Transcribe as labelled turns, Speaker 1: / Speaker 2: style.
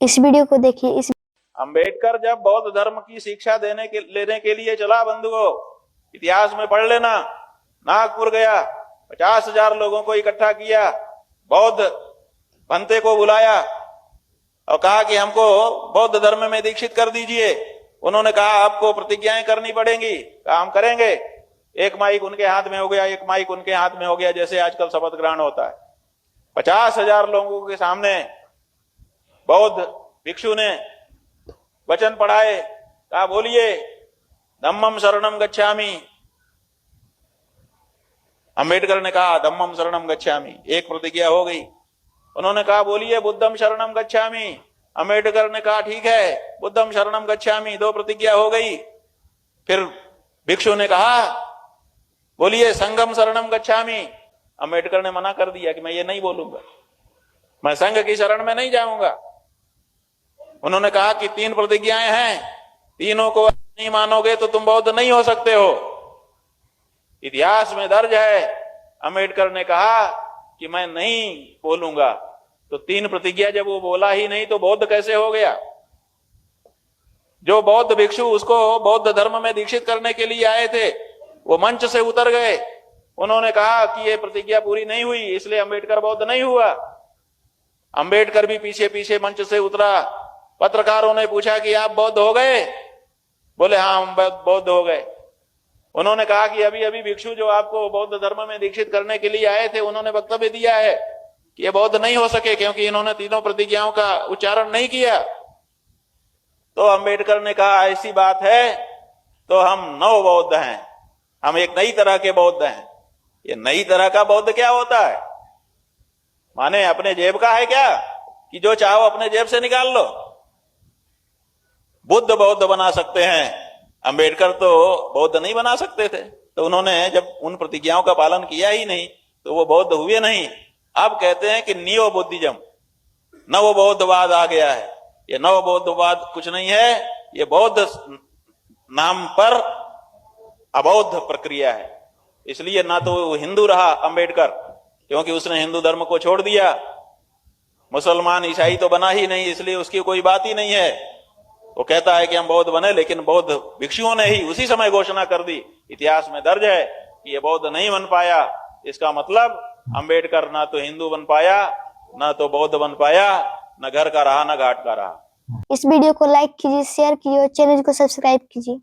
Speaker 1: इस वीडियो को देखिए।
Speaker 2: अंबेडकर जब बौद्ध धर्म की शिक्षा लेने के लिए चला बंधुओं, इतिहास में पढ़ लेना, नागपुर गया, 50,000 लोगों को इकट्ठा किया, बौद्ध पंथे को बुलाया और कहा कि हमको बौद्ध धर्म में दीक्षित कर दीजिए। उन्होंने कहा आपको प्रतिज्ञाएं करनी पड़ेंगी। कहा हम करेंगे। एक माइक उनके हाथ में हो गया, एक माइक उनके हाथ में हो गया, जैसे आजकल शपथ ग्रहण होता है। 50,000 लोगों के सामने बौद्ध भिक्षु ने वचन पढ़ाए। कहा बोलिए धम्मम शरणम गच्छामि। अंबेडकर ने कहा धम्मम शरणम गच्छामि, एक प्रतिज्ञा हो गई। उन्होंने कहा बोलिए बुद्धम शरणम गच्छामि। अंबेडकर ने कहा ठीक है बुद्धम शरणम गच्छामि, 2 प्रतिज्ञा हो गई। फिर भिक्षु ने कहा बोलिए संघम शरणम गच्छामि। अंबेडकर ने मना कर दिया कि मैं ये नहीं बोलूंगा, मैं संघ की शरण में नहीं जाऊंगा। उन्होंने कहा कि 3 प्रतिज्ञाएं हैं, तीनों को नहीं मानोगे तो तुम बौद्ध नहीं हो सकते हो। इतिहास में दर्ज है अंबेडकर ने कहा कि मैं नहीं बोलूंगा। तो 3 प्रतिज्ञा जब वो बोला ही नहीं तो बौद्ध कैसे हो गया? जो बौद्ध भिक्षु उसको बौद्ध धर्म में दीक्षित करने के लिए आए थे वो मंच से उतर गए। उन्होंने कहा कि ये प्रतिज्ञा पूरी नहीं हुई, इसलिए अंबेडकर बौद्ध नहीं हुआ। अंबेडकर भी पीछे पीछे मंच से उतरा। पत्रकारों ने पूछा कि आप बौद्ध हो गए? बोले हाँ हम बौद्ध हो गए। उन्होंने कहा कि अभी अभी भिक्षु जो आपको बौद्ध धर्म में दीक्षित करने के लिए आए थे उन्होंने वक्तव्य दिया है कि ये बौद्ध नहीं हो सके क्योंकि इन्होंने तीनों प्रतिज्ञाओं का उच्चारण नहीं किया। तो अंबेडकर ने कहा ऐसी बात है तो हम नव बौद्ध हैं, हम एक नई तरह के बौद्ध हैं। ये नई तरह का बौद्ध क्या होता है? माने अपने जेब का है क्या कि जो चाहो अपने जेब से निकाल लो? बुद्ध बौद्ध बना सकते हैं, अंबेडकर तो बौद्ध नहीं बना सकते थे। तो उन्होंने जब उन प्रतिज्ञाओं का पालन किया ही नहीं तो वो बौद्ध हुए नहीं। अब कहते हैं कि नियो बुद्धिज्म, नव बौद्धवाद आ गया है। ये नव बौद्धवाद कुछ नहीं है, ये बौद्ध नाम पर अबौद्ध प्रक्रिया है। इसलिए ना तो वो हिंदू रहा अंबेडकर क्योंकि उसने हिंदू धर्म को छोड़ दिया, मुसलमान ईसाई तो बना ही नहीं, इसलिए उसकी कोई बात ही नहीं है। वो कहता है कि हम बौद्ध बने, लेकिन बौद्ध भिक्षुओं ने ही उसी समय घोषणा कर दी। इतिहास में दर्ज है कि ये बौद्ध नहीं बन पाया। इसका मतलब अंबेडकर ना तो हिंदू बन पाया, ना तो बौद्ध बन पाया, न घर का रहा न घाट का रहा।
Speaker 1: इस वीडियो को लाइक कीजिए, शेयर कीजिए और चैनल को सब्सक्राइब कीजिए।